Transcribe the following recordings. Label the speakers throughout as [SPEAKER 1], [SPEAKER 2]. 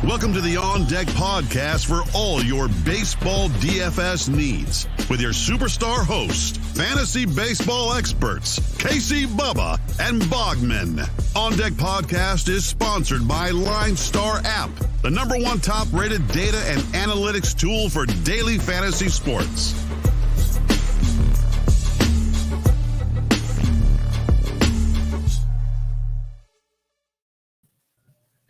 [SPEAKER 1] Welcome to the On Deck podcast for all your baseball DFS needs with your superstar hosts, fantasy baseball experts, Casey, Bubba, and Bogman. On Deck podcast is sponsored by LineStar app, the #1 top-rated data and analytics tool for daily fantasy sports.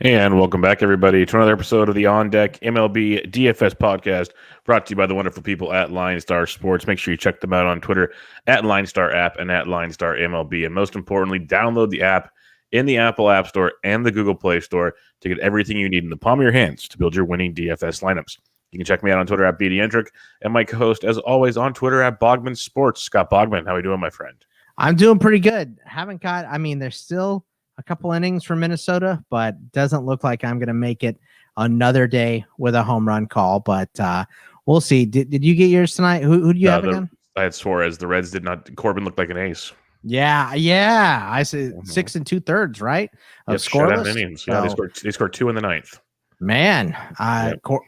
[SPEAKER 2] And welcome back, everybody, to another episode of the On Deck MLB DFS podcast, brought to you by the wonderful people at LineStar Sports. Make sure you check them out on Twitter at LineStar app and at LineStar MLB. And most importantly, download the app in the Apple App Store and the Google Play Store to get everything you need in the palm of your hands to build your winning DFS lineups. You can check me out on Twitter at BDentric and my co-host, as always, on Twitter at Bogman Sports. Scott Bogman, how are you doing, my friend?
[SPEAKER 3] I'm doing pretty good. There's still a couple innings for Minnesota, but doesn't look like I'm going to make it another day with a home run call. But we'll see. Did you get yours tonight? Who do you have again?
[SPEAKER 2] I had Suarez. The Reds did not. Corbin looked like an ace.
[SPEAKER 3] Yeah. I said 6 2/3, right? Of
[SPEAKER 2] scoreless innings. Yeah, they scored 2 in the ninth.
[SPEAKER 3] Man,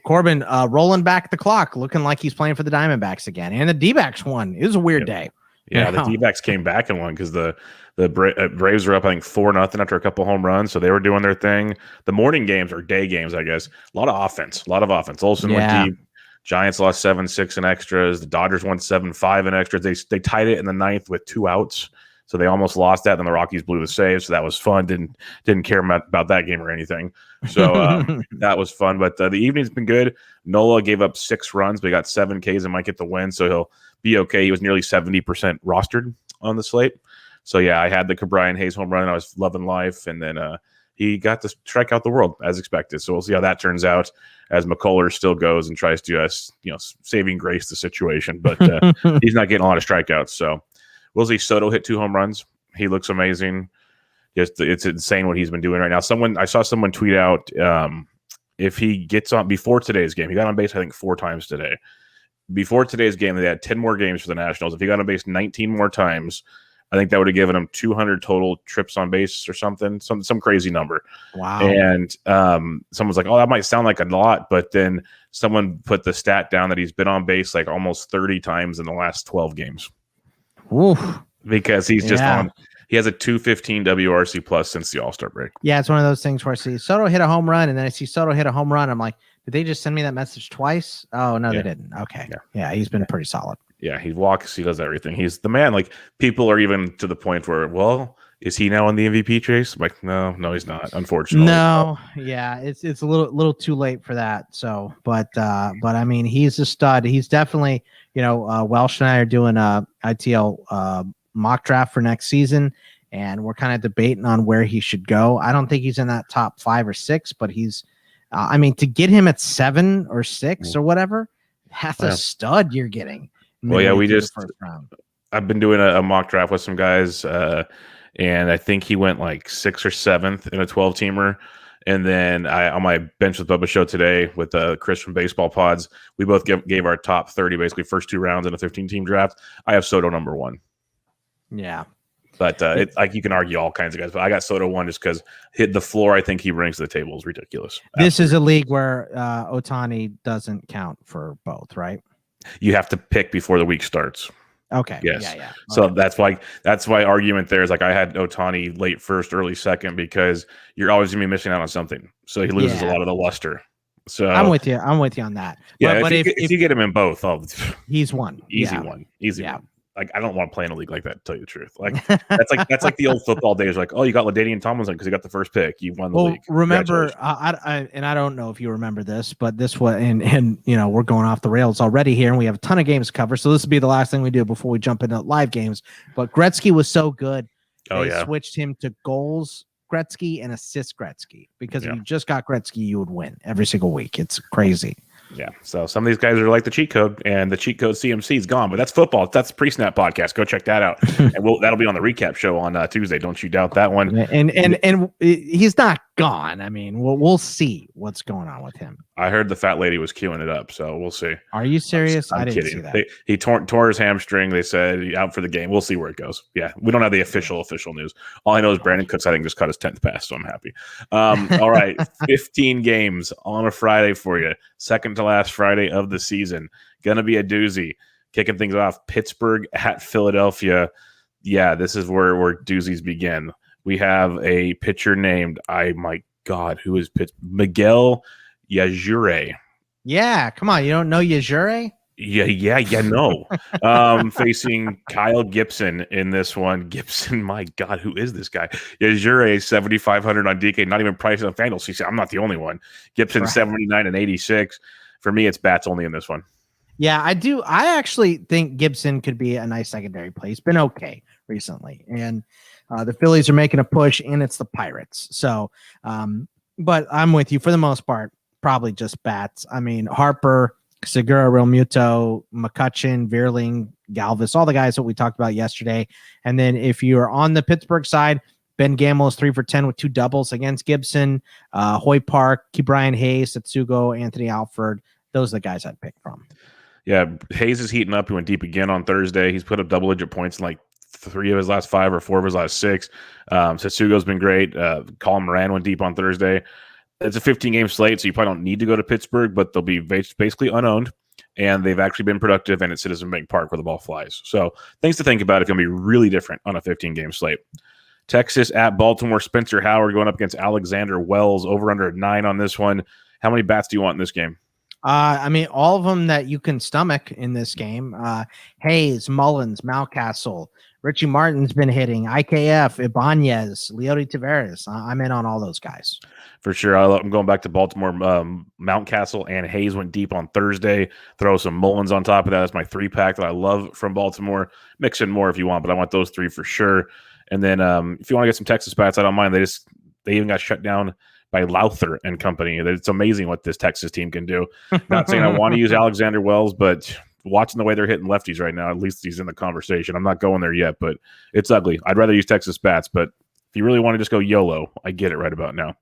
[SPEAKER 3] Corbin rolling back the clock, looking like he's playing for the Diamondbacks again, and the D-backs won. It was a weird day.
[SPEAKER 2] Yeah, the D-backs came back and won because the Braves were up, I think, 4-0 after a couple home runs, so they were doing their thing. The morning games or day games, I guess, a lot of offense. Olsen went deep. Giants lost 7-6 in extras. The Dodgers won 7-5 in extras. They tied it in the ninth with 2 outs, so they almost lost that. Then the Rockies blew the save, so that was fun. Didn't care about that game or anything. So that was fun. But the evening's been good. Nola gave up 6 runs, but he got 7 Ks and might get the win, so he'll be okay. He was nearly 70% rostered on the slate. So, yeah, I had the Cabrian Hayes home run, and I was loving life. And then he got to strike out the world, as expected. So we'll see how that turns out as McCullers still goes and tries to, saving grace the situation. But he's not getting a lot of strikeouts. So we'll see. Soto hit 2 home runs. He looks amazing. It's insane what he's been doing right now. I saw someone tweet out if he gets on before today's game. He got on base, I think, 4 times today. Before today's game, they had 10 more games for the Nationals. If he got on base 19 more times, I think that would have given him 200 total trips on base or something, some crazy number.
[SPEAKER 3] Wow.
[SPEAKER 2] And someone's like, oh, that might sound like a lot, but then someone put the stat down that he's been on base like almost 30 times in the last 12 games.
[SPEAKER 3] Oof.
[SPEAKER 2] Because he's just on. He has a 215 WRC plus since the All-Star break.
[SPEAKER 3] Yeah, it's one of those things where I see Soto hit a home run, and then I see Soto hit a home run. I'm like, did they just send me that message twice? Oh, no, they didn't. Okay. Yeah, he's been pretty solid. Yeah,
[SPEAKER 2] he walks, he does everything. He's the man. Like, people are even to the point where, well, is he now on the MVP chase? I'm like, no, he's not, unfortunately.
[SPEAKER 3] No, yeah, it's a little too late for that. So, but I mean, he's a stud. He's definitely, Welsh and I are doing a ITL mock draft for next season, and we're kind of debating on where he should go. I don't think he's in that top 5 or 6, but he's, to get him at 7 or 6 or whatever, that's a stud you're getting.
[SPEAKER 2] Well, yeah, I've been doing a mock draft with some guys, and I think he went like 6th or 7th in a 12-teamer. And then on my Bench with Bubba show today with Chris from Baseball Pods, we both gave our top 30, basically first 2 rounds in a 15-team draft. I have Soto number 1.
[SPEAKER 3] Yeah.
[SPEAKER 2] But you can argue all kinds of guys, but I got Soto 1 just because hit the floor I think he brings to the table is ridiculous.
[SPEAKER 3] This is a league where Ohtani doesn't count for both, right?
[SPEAKER 2] You have to pick before the week starts.
[SPEAKER 3] Okay.
[SPEAKER 2] Yes.
[SPEAKER 3] Yeah.
[SPEAKER 2] So
[SPEAKER 3] okay.
[SPEAKER 2] that's why argument there is like I had Ohtani late first, early second because you're always gonna be missing out on something. So he loses a lot of the luster. So
[SPEAKER 3] I'm with you on that.
[SPEAKER 2] Yeah, but if you get him in both,
[SPEAKER 3] he's one.
[SPEAKER 2] Easy one. Like I don't want to play in a league like that, to tell you the truth. Like that's like the old football days. Like, oh, you got LaDainian Tomlinson because he got the first pick. You won the league.
[SPEAKER 3] Remember, I don't know if you remember this, but this was and we're going off the rails already here, and we have a ton of games to cover. So this will be the last thing we do before we jump into live games. But Gretzky was so good. They switched him to goals Gretzky and assist Gretzky because if you just got Gretzky, you would win every single week. It's crazy.
[SPEAKER 2] Yeah, so some of these guys are like the cheat code, and the cheat code CMC is gone. But that's football. That's the pre-snap podcast. Go check that out, and that'll be on the recap show on Tuesday. Don't you doubt that one.
[SPEAKER 3] And he's not gone. I mean, we'll see what's going on with him.
[SPEAKER 2] I heard the fat lady was queuing it up, so we'll see.
[SPEAKER 3] Are you serious?
[SPEAKER 2] I'm
[SPEAKER 3] I didn't
[SPEAKER 2] kidding.
[SPEAKER 3] see that.
[SPEAKER 2] He tore his hamstring. They said he's out for the game. We'll see where it goes. Yeah, we don't have the official news. All I know is Brandon Cooks, I think, just caught his 10th pass, so I'm happy. All right, 15 games on a Friday for you. Second to last Friday of the season. Gonna be a doozy. Kicking things off, Pittsburgh at Philadelphia. Yeah, this is where doozies begin. We have a pitcher named, my God, who is Miguel Yajure.
[SPEAKER 3] Yeah, come on. You don't know Yajure?
[SPEAKER 2] No. Facing Kyle Gibson in this one. Gibson, my God, who is this guy? Yajure, 7,500 on DK, not even priced on FanDuel. So I'm not the only one. Gibson, right. 79 and 86. For me, it's bats only in this one.
[SPEAKER 3] Yeah, I do. I actually think Gibson could be a nice secondary play. He's been okay recently. And the Phillies are making a push, and it's the Pirates. So, but I'm with you for the most part. Probably just bats. I mean, Harper, Segura, Realmuto, McCutchen, Veerling, Galvis, all the guys that we talked about yesterday. And then if you're on the Pittsburgh side, Ben Gamble is 3 for 10 with 2 doubles against Gibson, Hoy Park, Brian Hayes, Satsugo, Anthony Alford. Those are the guys I'd pick from.
[SPEAKER 2] Yeah, Hayes is heating up. He went deep again on Thursday. He's put up double-digit points in like 3 of his last 5 or 4 of his last 6. Satsugo's been great. Colin Moran went deep on Thursday. It's a 15-game slate, so you probably don't need to go to Pittsburgh, but they'll be basically unowned, and they've actually been productive, and it's Citizen Bank Park where the ball flies. So things to think about. It's going to be really different on a 15-game slate. Texas at Baltimore, Spencer Howard going up against Alexander Wells, over under 9 on this one. How many bats do you want in this game?
[SPEAKER 3] I mean, all of them that you can stomach in this game. Hayes, Mullins, Mountcastle, Richie Martin's been hitting, IKF, Ibanez, Leody Taveras. I'm in on all those guys.
[SPEAKER 2] For sure. I'm going back to Baltimore. Mountcastle and Hayes went deep on Thursday. Throw some Mullins on top of that. That's my 3-pack that I love from Baltimore. Mix in more if you want, but I want those 3 for sure. And then if you want to get some Texas bats, I don't mind. They even got shut down by Lowther and company. It's amazing what this Texas team can do. Not saying I want to use Alexander Wells, but watching the way they're hitting lefties right now, at least he's in the conversation. I'm not going there yet, but it's ugly. I'd rather use Texas bats, but if you really want to just go YOLO, I get it right about now.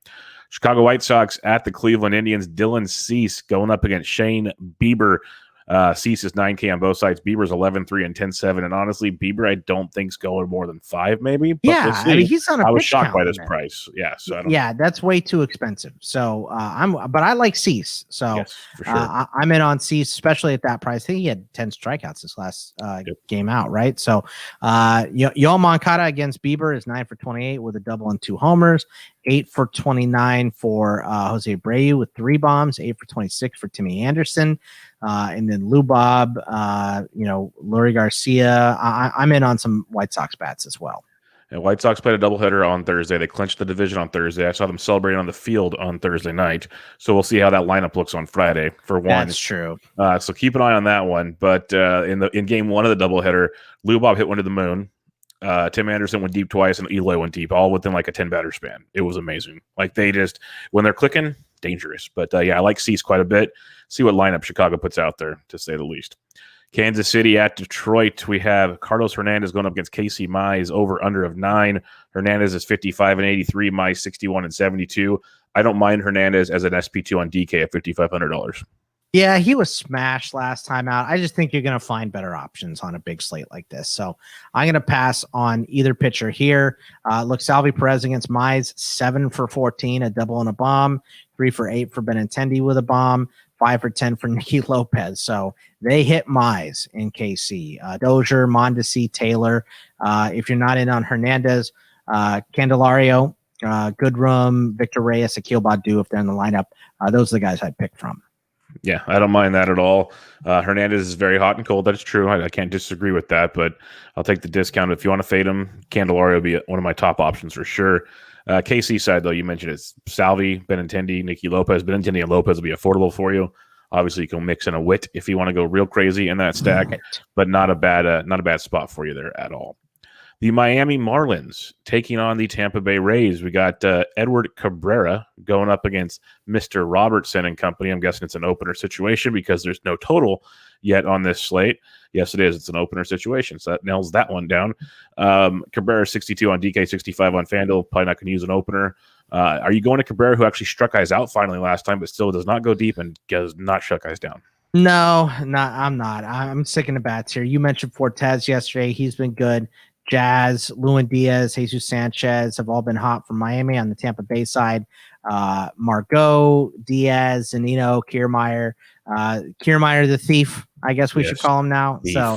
[SPEAKER 2] Chicago White Sox at the Cleveland Indians. Dylan Cease going up against Shane Bieber. Cease is 9K on both sides. Bieber's 11-3 and 10-7. And honestly, Bieber, I don't think's going more than 5, maybe. But
[SPEAKER 3] yeah,
[SPEAKER 2] we'll see.
[SPEAKER 3] I mean, he's on a
[SPEAKER 2] I was
[SPEAKER 3] pitch
[SPEAKER 2] shocked
[SPEAKER 3] count
[SPEAKER 2] by this
[SPEAKER 3] there.
[SPEAKER 2] price. Yeah, so
[SPEAKER 3] that's way too expensive. So but I like Cease. So
[SPEAKER 2] yes, for sure.
[SPEAKER 3] I'm in on Cease, especially at that price. I think he had 10 strikeouts this last game out, right? So Yoel Moncada against Bieber is 9 for 28 with a double and 2 homers. 8 for 29 for Jose Abreu with 3 bombs, 8 for 26 for Timmy Anderson. And then Lou Bob, Lurie Garcia. I'm in on some White Sox bats as well.
[SPEAKER 2] And White Sox played a doubleheader on Thursday. They clinched the division on Thursday. I saw them celebrating on the field on Thursday night. So we'll see how that lineup looks on Friday for one.
[SPEAKER 3] That's true.
[SPEAKER 2] So keep an eye on that one. But in game 1 of the doubleheader, Lou Bob hit one to the moon. Tim Anderson went deep twice, and Eloy went deep, all within like a 10-batter span. It was amazing. Like they just, when they're clicking, dangerous. But I like Cease quite a bit. See what lineup Chicago puts out there, to say the least. Kansas City at Detroit. We have Carlos Hernandez going up against Casey Mize, over under of 9. Hernandez is 55 and 83, Mize 61 and 72. I don't mind Hernandez as an SP2 on DK at $5,500.
[SPEAKER 3] Yeah, he was smashed last time out. I just think you're going to find better options on a big slate like this. So I'm going to pass on either pitcher here. Look, Salvi Perez against Mize, 7 for 14, a double and a bomb. 3 for 8 for Benintendi with a bomb. 5 for 10 for Nicky Lopez. So they hit Mize in KC. Dozier, Mondesi, Taylor. If you're not in on Hernandez, Candelario, Goodrum, Victor Reyes, Akil Baddoo, if they're in the lineup, those are the guys I'd pick from.
[SPEAKER 2] Yeah, I don't mind that at all. Hernandez is very hot and cold. That's true. I can't disagree with that, but I'll take the discount. If you want to fade him, Candelario will be one of my top options for sure. KC side, though, you mentioned it's Salvi, Benintendi, Nicky Lopez. Benintendi and Lopez will be affordable for you. Obviously, you can mix in a Witt if you want to go real crazy in that stack, but not a bad spot for you there at all. The Miami Marlins taking on the Tampa Bay Rays. We got Edward Cabrera going up against Mr. Robertson and company. I'm guessing it's an opener situation because there's no total yet on this slate. Yes, it is. It's an opener situation, so that nails that one down. Cabrera 62 on DK, 65 on FanDuel. Probably not going to use an opener. Are you going to Cabrera, who actually struck guys out finally last time, but still does not go deep and does not shut guys down?
[SPEAKER 3] No, I'm not. I'm sick in the bats here. You mentioned Fortes yesterday. He's been good. Jazz, Lewin Diaz, Jesus Sanchez have all been hot from Miami on the Tampa Bay side. Margot, Diaz, Zanino, Kiermaier. Kiermaier the thief, I guess we should call him now. Thief. So,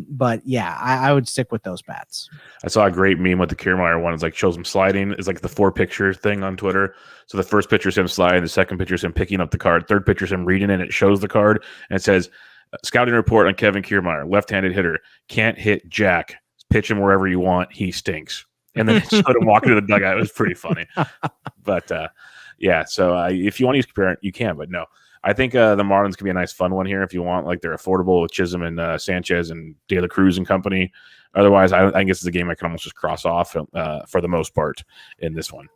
[SPEAKER 3] but yeah, I would stick with those bats.
[SPEAKER 2] I saw a great meme with the Kiermaier one. It's like shows him sliding. It's like the 4-picture thing on Twitter. So the first picture is him sliding, the second picture is him picking up the card, third picture is him reading it, and it shows the card, and it says, scouting report on Kevin Kiermaier, left-handed hitter, can't hit jack. Pitch him wherever you want. He stinks. And then it showed him walking to the dugout. It was pretty funny. But, yeah, so if you want to use Cabrera, you can. But, no, I think the Marlins could be a nice fun one here if you want. Like, they're affordable with Chisholm and Sanchez and De La Cruz and company. Otherwise, I think this is a game I can almost just cross off for the most part in this one.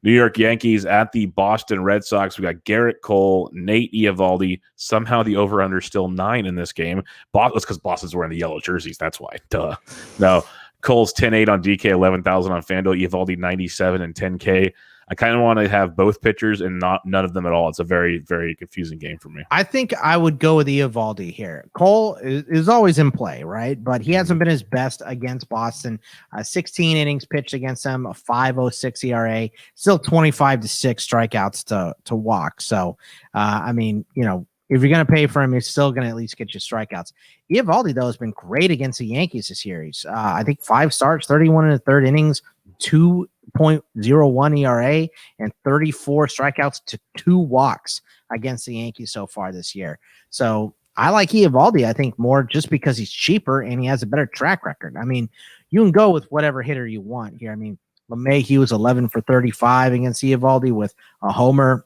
[SPEAKER 2] New York Yankees at the Boston Red Sox. We got Garrett Cole, Nate Eovaldi. Somehow the over-under is still 9 in this game. That's because Boston's wearing the yellow jerseys. That's why. Duh. No. Cole's 10-8 on DK, 11,000 on FanDuel. Eovaldi 97 and 10K. I kind of want to have both pitchers and none of them at all. It's a very, very confusing game for me.
[SPEAKER 3] I think I would go with Eovaldi here. Cole is always in play, right? But he hasn't been his best against Boston. 16 innings pitched against them, a 5.06 ERA, still 25-6 strikeouts to walk. So, I mean, you know, if you're going to pay for him, he's still going to at least get you strikeouts. Eovaldi, though, has been great against the Yankees this year. He's, I think, 5 starts, 31 in the third innings, 2.01 ERA, and 34 strikeouts to 2 walks against the Yankees so far this year. So I like Eovaldi, I think, more just because he's cheaper and he has a better track record. I mean, you can go with whatever hitter you want here. I mean, LeMahieu was 11 for 35 against Eovaldi with a homer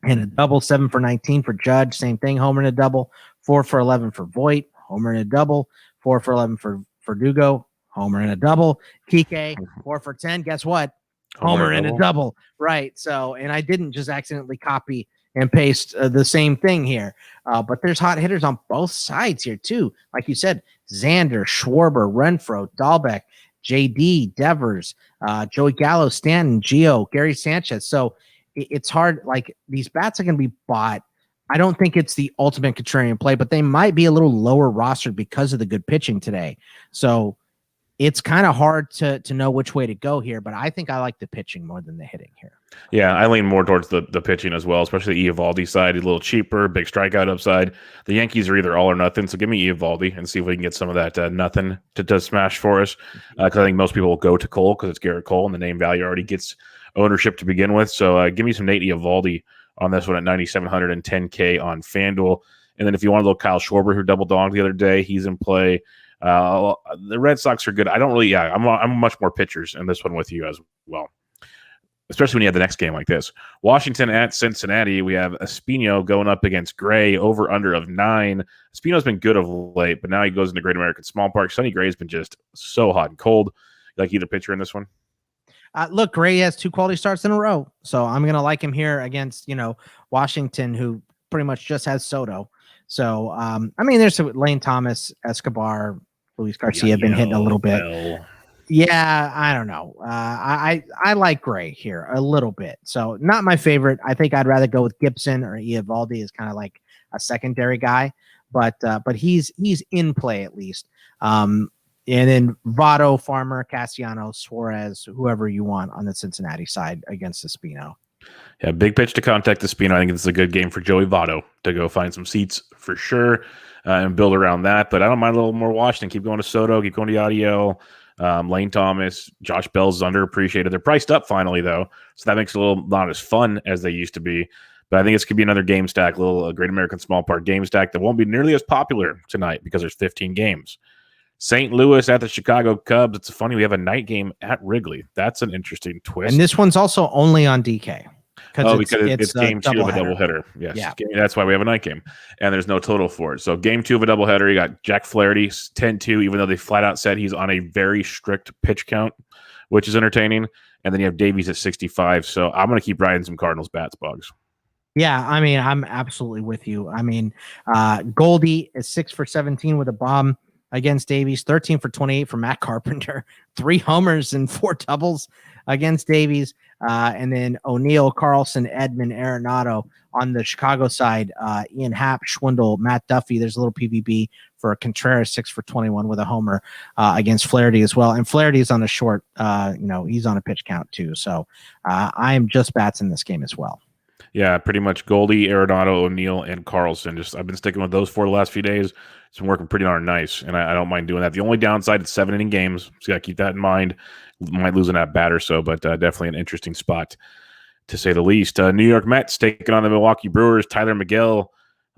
[SPEAKER 3] and a double, 7 for 19 for Judge. Same thing, homer and a double, 4 for 11 for Voit, homer and a double, 4 for 11 for Verdugo, homer and a double. Kike, 4 for 10. Guess what? Homer and a double. Right. So, and I didn't just accidentally copy and paste the same thing here. But there's hot hitters on both sides here too. Like you said, Xander, Schwarber, Renfroe, Dahlbeck, JD, Devers, Joey Gallo, Stanton, Gio, Gary Sanchez. So it's hard. Like, these bats are going to be bought. I don't think it's the ultimate contrarian play, but they might be a little lower rostered because of the good pitching today. So it's kind of hard to know which way to go here, but I think I like the pitching more than the hitting here.
[SPEAKER 2] Yeah, I lean more towards the pitching as well, especially the Eovaldi side. He's a little cheaper, big strikeout upside. The Yankees are either all or nothing, so give me Eovaldi and see if we can get some of that nothing to smash for us. Because I think most people will go to Cole because it's Garrett Cole, and the name value already gets ownership to begin with. So give me some Nate Eovaldi on this one at 9,710K on FanDuel. And then if you want a little Kyle Schwarber, who double donked the other day, he's in play. The Red Sox are good. I don't really, I'm much more pitchers in this one with you as well, especially when you have the next game like this. Washington at Cincinnati. We have Espino going up against Gray, over under of 9. Espino's been good of late, but now he goes into Great American Small Park. Sonny Gray's been just so hot and cold. You like either pitcher in this one?
[SPEAKER 3] Look, Gray has 2 quality starts in a row, so I'm going to like him here against, Washington, who pretty much just has Soto. So, I mean, there's Lane Thomas, Escobar, Luis Garcia been hitting a little bit.
[SPEAKER 2] Well.
[SPEAKER 3] Yeah, I don't know. I like Gray here a little bit. So not my favorite. I think I'd rather go with Gibson or Eovaldi as kind of like a secondary guy, but he's in play at least. And then Votto, Farmer, Castellanos, Suarez, whoever you want on the Cincinnati side against Espino.
[SPEAKER 2] Yeah, big pitch to contact Espino. I think it's a good game for Joey Votto to go find some seats for sure and build around that. But I don't mind a little more Washington. Keep going to Soto, keep going to Yadiel, Lane Thomas, Josh Bell's underappreciated. They're priced up finally, though, so that makes it a little not as fun as they used to be. But I think it's going to be another game stack, a little Great American Small Park game stack that won't be nearly as popular tonight because there's 15 games. St. Louis at the Chicago Cubs. It's funny, we have a night game at Wrigley. That's an interesting twist.
[SPEAKER 3] And this one's also only on DK.
[SPEAKER 2] because it's game 2 of a doubleheader. Yes,
[SPEAKER 3] yeah.
[SPEAKER 2] That's why we have a night game, and there's no total for it. So game 2 of a doubleheader, you got Jack Flaherty 10-2, even though they flat out said he's on a very strict pitch count, which is entertaining. And then you have Davies at 65. So I'm going to keep riding some Cardinals bats, Bugs.
[SPEAKER 3] Yeah, I mean, I'm absolutely with you. I mean, Goldie is 6 for 17 with a bomb against Davies, 13 for 28 for Matt Carpenter, 3 homers and 4 doubles against Davies. And then O'Neill, Carlson, Edman, Arenado on the Chicago side. Ian Happ, Schwindel, Matt Duffy. There's a little PBB for Contreras, 6 for 21 with a homer against Flaherty as well. And Flaherty is on a short, he's on a pitch count too. So I am just bats in this game as well.
[SPEAKER 2] Yeah, pretty much Goldie, Arenado, O'Neill, and Carlson. I've been sticking with those 4 the last few days. It's been working pretty darn nice, and I don't mind doing that. The only downside, it's 7-inning games, so you got to keep that in mind. Might lose in that bat or so, but definitely an interesting spot, to say the least. New York Mets taking on the Milwaukee Brewers. Tyler Miguel.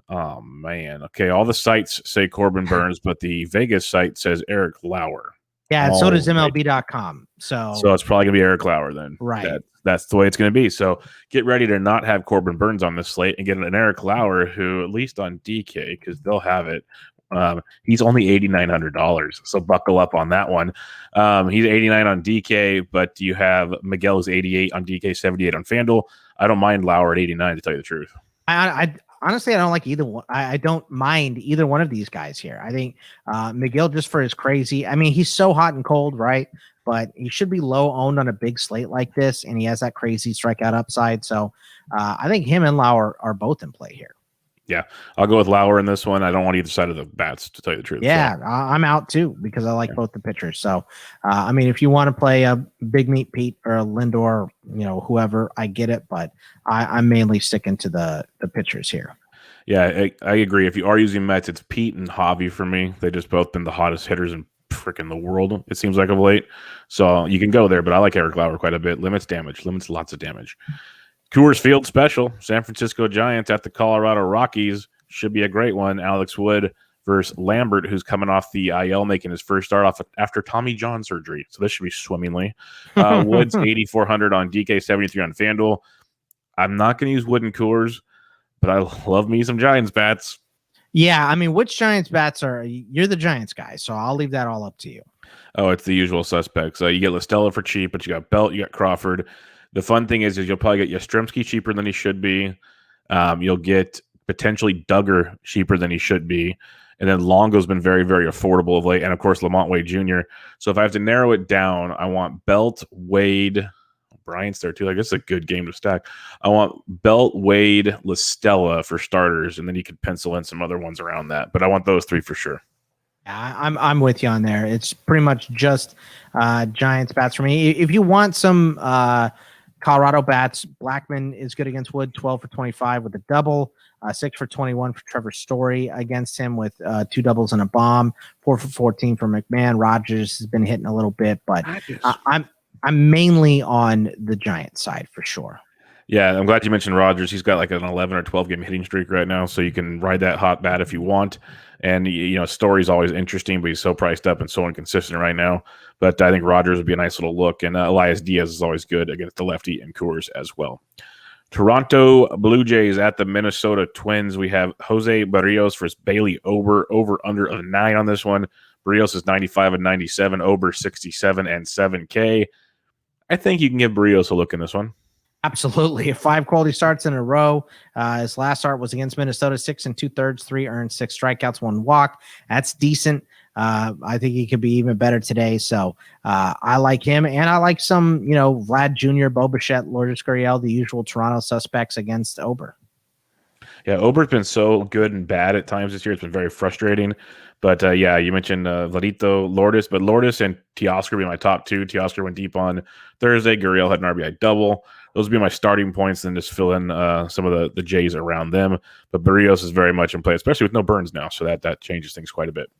[SPEAKER 2] Oh, man. Okay, all the sites say Corbin Burns, but the Vegas site says Eric Lauer.
[SPEAKER 3] Yeah, and so does MLB.com. So
[SPEAKER 2] it's probably going to be Eric Lauer then.
[SPEAKER 3] Right.
[SPEAKER 2] That's the way it's going to be. So get ready to not have Corbin Burns on this slate and get an Eric Lauer who, at least on DK, because they'll have it, he's only $8,900. So buckle up on that one. He's 89 on DK, but you have Miguel's 88 on DK, 78 on FanDuel. I don't mind Lauer at 89, to tell you the truth.
[SPEAKER 3] I honestly, I don't like either one. I don't mind either one of these guys here. I think Miguel, just for his crazy, I mean, he's so hot and cold, right? But he should be low owned on a big slate like this, and he has that crazy strikeout upside. So I think him and Lauer are both in play here.
[SPEAKER 2] Yeah, I'll go with Lauer in this one. I don't want either side of the bats, to tell you the truth.
[SPEAKER 3] Yeah, so. I'm out too because I like both the pitchers. So, I mean, if you want to play a Big Meat Pete or a Lindor, whoever, I get it. But I'm mainly sticking to the pitchers here.
[SPEAKER 2] Yeah, I agree. If you are using Mets, it's Pete and Javi for me. They've just both been the hottest hitters in freaking the world, it seems like, of late. So you can go there, but I like Eric Lauer quite a bit. Limits lots of damage. Coors Field special, San Francisco Giants at the Colorado Rockies. Should be a great one. Alex Wood versus Lambert, who's coming off the IL, making his first start off after Tommy John surgery. So this should be swimmingly. Wood's 8,400 on DK, 73 on FanDuel. I'm not going to use Wood and Coors, but I love me some Giants bats.
[SPEAKER 3] Yeah, I mean, which Giants bats you're the Giants guy, so I'll leave that all up to you.
[SPEAKER 2] Oh, it's the usual suspects. You get Listella for cheap, but you got Belt, you got Crawford. The fun thing is you'll probably get Yastrzemski cheaper than he should be. You'll get potentially Duggar cheaper than he should be. And then Longo's been very, very affordable of late. And, of course, Lamont Wade Jr. So if I have to narrow it down, I want Belt, Wade, Bryant's there too. Like, this is a good game to stack. I want Belt, Wade, Listella for starters, and then you could pencil in some other ones around that. But I want those 3 for sure.
[SPEAKER 3] Yeah, I'm with you on there. It's pretty much just Giants bats for me. If you want some Colorado bats, Blackman is good against Wood, 12 for 25 with a double, 6 for 21 for Trevor Story against him with 2 doubles and a bomb, 4 for 14 for McMahon. Rogers has been hitting a little bit, but I'm mainly on the Giants side for sure.
[SPEAKER 2] Yeah, I'm glad you mentioned Rogers. He's got like an 11 or 12 game hitting streak right now, so you can ride that hot bat if you want. And, Story's always interesting, but he's so priced up and so inconsistent right now. But I think Rogers would be a nice little look. And Elias Diaz is always good against the lefty and Coors as well. Toronto Blue Jays at the Minnesota Twins. We have Jose Barrios versus Bayley Ober. Over under of 9 on this one. Barrios is 95 and 97. Ober 67 and 7K. I think you can give Barrios a look in this one.
[SPEAKER 3] Absolutely. 5 quality starts in a row. His last start was against Minnesota, 6 2/3, 3 earned, 6 strikeouts, 1 walk. That's decent. I think he could be even better today. So I like him. And I like some, Vlad Jr., Bo Bichette, Lourdes Gurriel, the usual Toronto suspects against Ober.
[SPEAKER 2] Yeah, Ober's been so good and bad at times this year. It's been very frustrating. But, you mentioned Vladito, Lourdes, but Lourdes and Teoscar be my top 2. Teoscar went deep on Thursday. Gurriel had an RBI double. Those would be my starting points, and then just fill in some of the Jays around them. But Barrios is very much in play, especially with no Burns now, so that changes things quite a bit.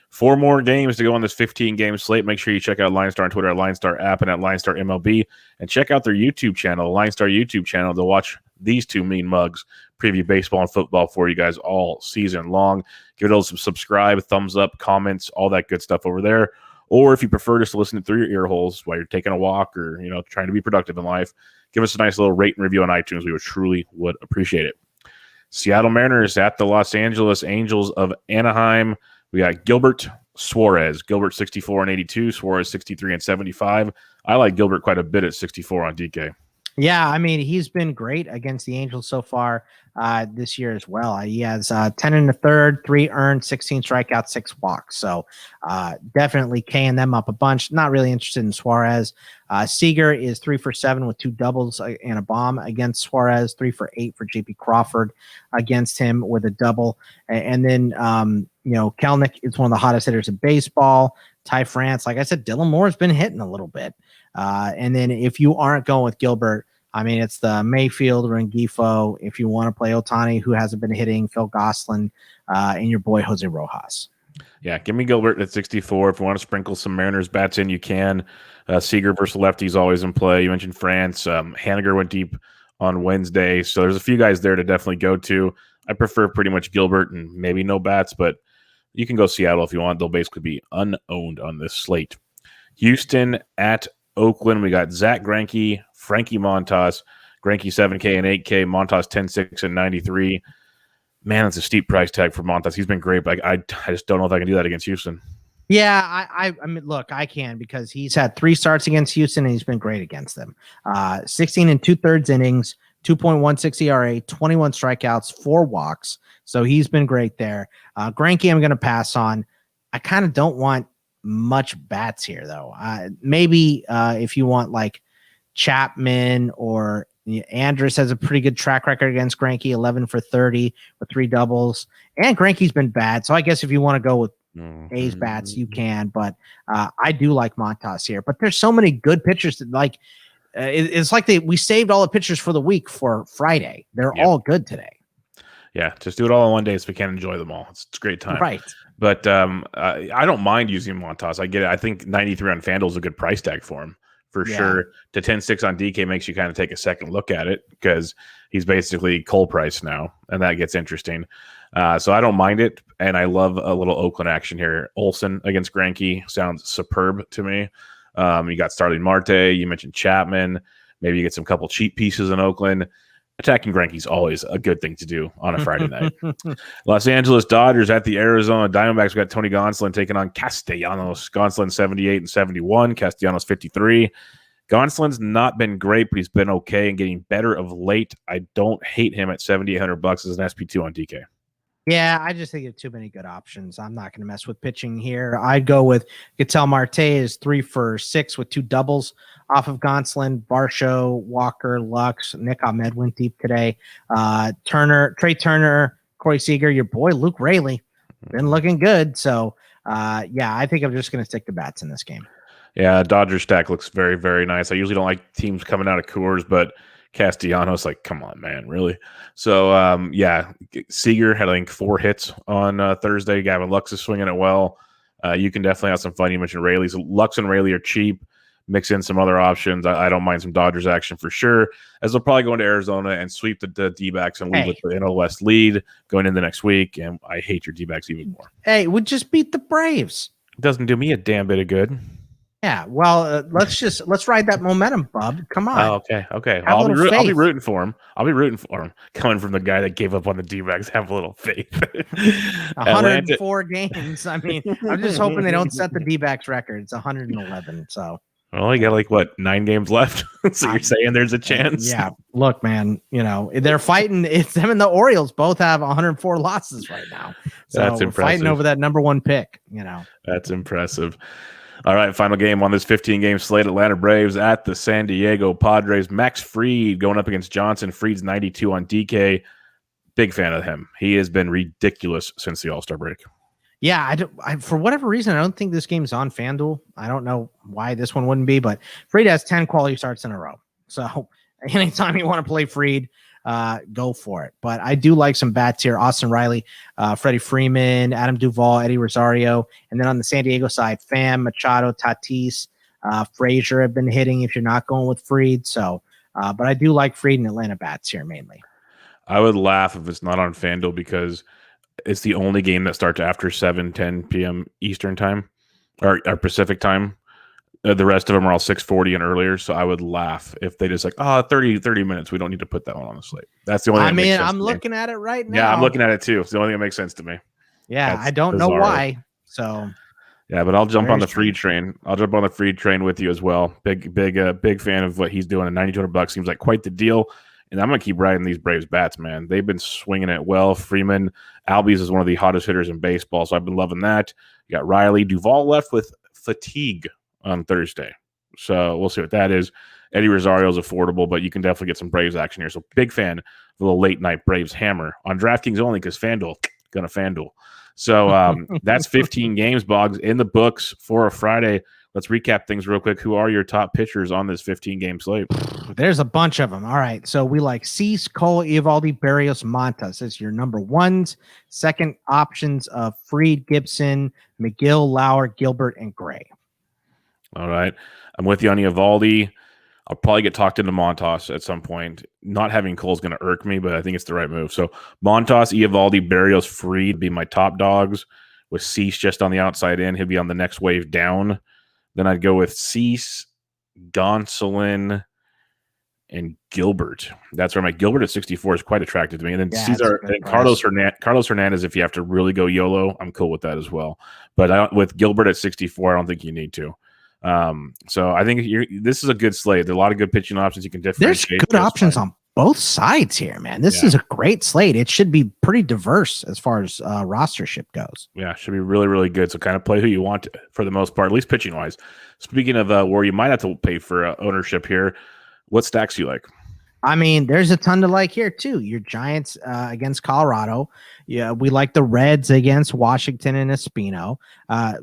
[SPEAKER 2] 4 more games to go on this 15-game slate. Make sure you check out LineStar on Twitter, at LineStar app, and at LineStar MLB. And check out their YouTube channel, LineStar YouTube channel, to watch these 2 mean mugs preview baseball and football for you guys all season long. Give it a little subscribe, thumbs up, comments, all that good stuff over there. Or if you prefer just to listen through your ear holes while you're taking a walk or, trying to be productive in life, give us a nice little rate and review on iTunes. We would appreciate it. Seattle Mariners at the Los Angeles Angels of Anaheim. We got Gilbert, Suarez. Gilbert 64 and 82, Suarez 63 and 75. I like Gilbert quite a bit at 64 on DK.
[SPEAKER 3] Yeah, I mean, he's been great against the Angels so far this year as well. He has 10 in the third, 3 earned, 16 strikeouts, 6 walks. So definitely K'ing them up a bunch. Not really interested in Suarez. Seager is 3 for 7 with 2 doubles and a bomb against Suarez, 3 for 8 for JP Crawford against him with a double. And then, Kelnick is one of the hottest hitters in baseball. Ty France, like I said, Dylan Moore's been hitting a little bit. And then if you aren't going with Gilbert, I mean, it's the Mayfield, Rengifo. If you want to play Ohtani, who hasn't been hitting, Phil Gosselin, and your boy Jose Rojas.
[SPEAKER 2] Yeah, give me Gilbert at 64. If you want to sprinkle some Mariners bats in, you can. Seager versus lefties always in play. You mentioned France. Haniger went deep on Wednesday. So there's a few guys there to definitely go to. I prefer pretty much Gilbert and maybe no bats, but you can go Seattle if you want. They'll basically be unowned on this slate. Houston at Oakland. We got Zach Greinke, Frankie Montas. Greinke 7K and 8K. Montas 10-6 and 93. Man, that's a steep price tag for Montas. He's been great, but I just don't know if I can do that against Houston.
[SPEAKER 3] Yeah, I mean, look, I can because he's had 3 starts against Houston and he's been great against them. 16 and 2/3 innings, 2.16 ERA, 21 strikeouts, 4 walks. So he's been great there. Greinke, I'm going to pass on. I kind of don't want much bats here, though. Maybe if you want like Chapman or Andrus has a pretty good track record against Greinke, 11 for 30 with 3 doubles. And Greinke's been bad. So I guess if you want to go with A's bats, you can. But I do like Montas here. But there's so many good pitchers that like it's like we saved all the pitchers for the week for Friday. They're all good today.
[SPEAKER 2] Yeah, just do it all in one day so we can enjoy them all. It's a great time.
[SPEAKER 3] Right.
[SPEAKER 2] But I don't mind using Montas. I get it. I think 93 on FanDuel is a good price tag for him. For sure. To 10-6 on DK makes you kind of take a second look at it because he's basically Cole Price now, and that gets interesting. So I don't mind it, and I love a little Oakland action here. Olsen against Greinke sounds superb to me. You got Starling Marte. You mentioned Chapman. Maybe you get some couple cheap pieces in Oakland. Attacking Greinke's always a good thing to do on a Friday night. Los Angeles Dodgers at the Arizona Diamondbacks. We got Tony Gonsolin taking on Castellanos. Gonsolin 78 and 71. Castellanos 53. Gonsolin's not been great, but he's been okay and getting better of late. I don't hate him at $7,800 as an SP2 on DK.
[SPEAKER 3] Yeah, I just think it's too many good options. I'm not going to mess with pitching here. I'd go with Ketel Marte is 3 for 6 with 2 doubles off of Gonsolin, Varsho, Walker, Lux, Nick Ahmed went deep today. Trey Turner, Corey Seager, your boy Luke Raley, been looking good. So, I think I'm just going to stick to bats in this game.
[SPEAKER 2] Yeah, Dodgers stack looks very, very nice. I usually don't like teams coming out of Coors, but Castellanos, like, come on, man, really? So, Seager had, I think, 4 hits on Thursday. Gavin Lux is swinging it well. You can definitely have some fun. You mentioned Raley. So Lux and Raley are cheap. Mix in some other options. I don't mind some Dodgers action for sure, as they'll probably go into Arizona and sweep the D-backs and leave with the NL West lead going into next week. And I hate your D-backs even more.
[SPEAKER 3] Hey, we just beat the Braves.
[SPEAKER 2] It doesn't do me a damn bit of good.
[SPEAKER 3] Yeah, well, let's ride that momentum, bub. Come on.
[SPEAKER 2] Oh, okay. I'll be rooting for him. Coming from the guy that gave up on the D-backs, have a little faith.
[SPEAKER 3] 104 games. I mean, I'm just hoping they don't set the D-backs record. It's 111. So.
[SPEAKER 2] Well, you got 9 games left. So you're saying there's a chance?
[SPEAKER 3] Yeah. Look, man, they're fighting. It's them and the Orioles both have 104 losses right now. So
[SPEAKER 2] that's
[SPEAKER 3] we're
[SPEAKER 2] impressive.
[SPEAKER 3] Fighting over that number 1 pick,
[SPEAKER 2] That's impressive. All right, final game on this 15-game slate. Atlanta Braves at the San Diego Padres. Max Fried going up against Johnson. Fried's 92 on DK. Big fan of him. He has been ridiculous since the All-Star break.
[SPEAKER 3] Yeah, for whatever reason, I don't think this game's on FanDuel. I don't know why this one wouldn't be, but Fried has 10 quality starts in a row. So anytime you want to play Fried, go for it. But I do like some bats here. Austin Riley, Freddie Freeman, Adam Duvall, Eddie Rosario. And then on the San Diego side, Pham, Machado, Tatis, Frazier have been hitting if you're not going with Fried. So, but I do like Fried and Atlanta bats here mainly.
[SPEAKER 2] I would laugh if it's not on FanDuel because it's the only game that starts after 7:10 p.m. Eastern time. our Pacific time. The rest of them are all 6:40 and earlier, so I would laugh if they just 30 minutes. We don't need to put that one on the slate. That's the only thing that makes sense
[SPEAKER 3] I'm looking at it right now.
[SPEAKER 2] Yeah, I'm looking at it too. It's the only thing that makes sense to me.
[SPEAKER 3] Yeah, I don't know why. So
[SPEAKER 2] yeah, but I'll jump on the free train. I'll jump on the free train with you as well. Big fan of what he's doing. And $9,200 seems like quite the deal. And I'm gonna keep riding these Braves bats, man. They've been swinging it well. Freeman, Albies is one of the hottest hitters in baseball, so I've been loving that. You got Riley. Duvall left with fatigue on Thursday, so we'll see what that is. Eddie Rosario is affordable, but you can definitely get some Braves action here. So big fan of a little late night Braves hammer on DraftKings only because FanDuel gonna FanDuel. So that's 15 games, Boggs, in the books for a Friday. Let's recap things real quick. Who are your top pitchers on this 15-game slate?
[SPEAKER 3] There's a bunch of them. All right. So we like Cease, Cole, Eovaldi, Barrios, Montas as your number ones. Second options of Fried, Gibson, McGill, Lauer, Gilbert, and Gray.
[SPEAKER 2] All right. I'm with you on Eovaldi. I'll probably get talked into Montas at some point. Not having Cole is going to irk me, but I think it's the right move. So Montas, Eovaldi, Barrios, Fried be my top dogs, with Cease just on the outside in. He'll be on the next wave down. Then I'd go with Cease, Gonsolin, and Gilbert. That's where my Gilbert at 64 is quite attractive to me. And then Cesar and Carlos Hernandez, if you have to really go YOLO, I'm cool with that as well. But with Gilbert at 64, I don't think you need to. So I think this is a good slate. There are a lot of good pitching options you can differentiate.
[SPEAKER 3] There's good options on both sides here, man. This is a great slate. It should be pretty diverse as far as rostership goes.
[SPEAKER 2] Yeah, it should be really, really good. So kind of play who you want for the most part, at least pitching wise. Speaking of where you might have to pay for ownership here, what stacks do you like?
[SPEAKER 3] I mean, there's a ton to like here too. Your Giants against Colorado. Yeah, we like the Reds against Washington and Espino.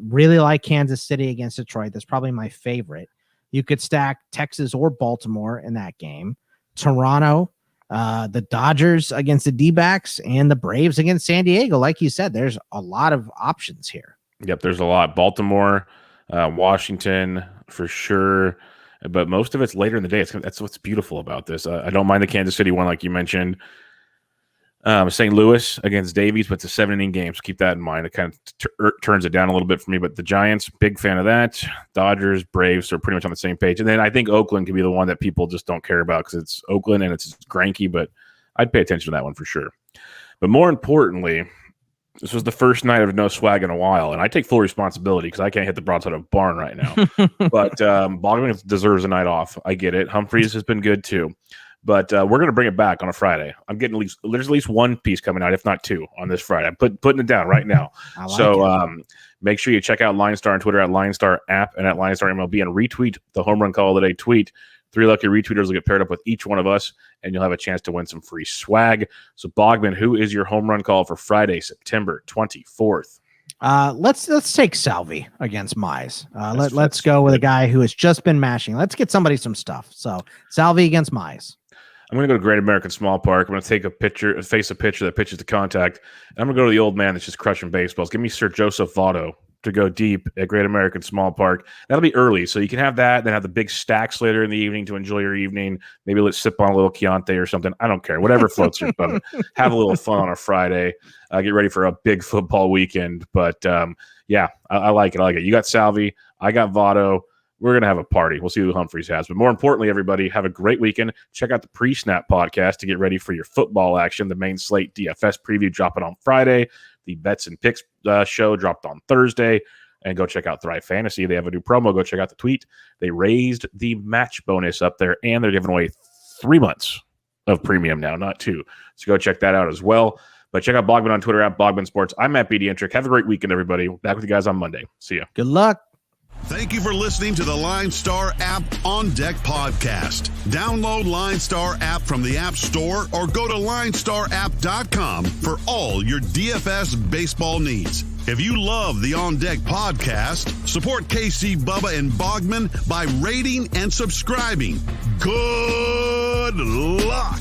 [SPEAKER 3] Really like Kansas City against Detroit. That's probably my favorite. You could stack Texas or Baltimore in that game. Toronto, the Dodgers against the D-backs, and the Braves against San Diego. Like you said, there's a lot of options here.
[SPEAKER 2] Yep, there's a lot. Baltimore, Washington for sure. But most of it's later in the day. That's what's beautiful about this. I don't mind the Kansas City one, like you mentioned. St. Louis against Davies, but it's a 7-inning game, so keep that in mind. It kind of turns it down a little bit for me, but the Giants, big fan of that. Dodgers, Braves are pretty much on the same page. And then I think Oakland could be the one that people just don't care about because it's Oakland and it's Greinke, but I'd pay attention to that one for sure. But more importantly, this was the first night of no swag in a while, and I take full responsibility because I can't hit the broadside of a barn right now. But Bogman deserves a night off. I get it. Humphreys has been good too. But we're going to bring it back on a Friday. I'm getting there's at least one piece coming out, if not two, on this Friday. I'm putting it down right now. Make sure you check out LineStar on Twitter at LineStar app and at LineStar MLB and retweet the Home Run Call of the Day tweet. 3 lucky retweeters will get paired up with each one of us, and you'll have a chance to win some free swag. So, Bogman, who is your home run call for Friday, September 24th?
[SPEAKER 3] Let's take Salvi against Mize. Let's go with a guy who has just been mashing. Let's get somebody some stuff. So, Salvi against Mize.
[SPEAKER 2] I'm going to go to Great American Small Park. I'm going to take face a pitcher that pitches to contact. And I'm going to go to the old man that's just crushing baseballs. Give me Sir Joseph Votto to go deep at Great American Small Park. That'll be early, so you can have that, then have the big stacks later in the evening to enjoy your evening. Maybe let's sip on a little Chianti or something. I don't care. Whatever floats your boat. Have a little fun on a Friday. Get ready for a big football weekend. But, I like it. I like it. You got Salvi. I got Votto. We're going to have a party. We'll see who Humphreys has. But more importantly, everybody, have a great weekend. Check out the Pre-Snap podcast to get ready for your football action. The main slate DFS preview dropping on Friday. The Bets and Picks show dropped on Thursday. And go check out Thrive Fantasy. They have a new promo. Go check out the tweet. They raised the match bonus up there, and they're giving away 3 months of premium now, not 2. So go check that out as well. But check out Bogman on Twitter at Bogman Sports. I'm Matt BDentrick. Have a great weekend, everybody. Back with you guys on Monday. See ya.
[SPEAKER 3] Good luck.
[SPEAKER 1] Thank you for listening to the LineStar app On Deck podcast. Download LineStar app from the App Store or go to LineStarApp.com for all your DFS baseball needs. If you love the On Deck podcast, support KC, Bubba, and Bogman by rating and subscribing. Good luck.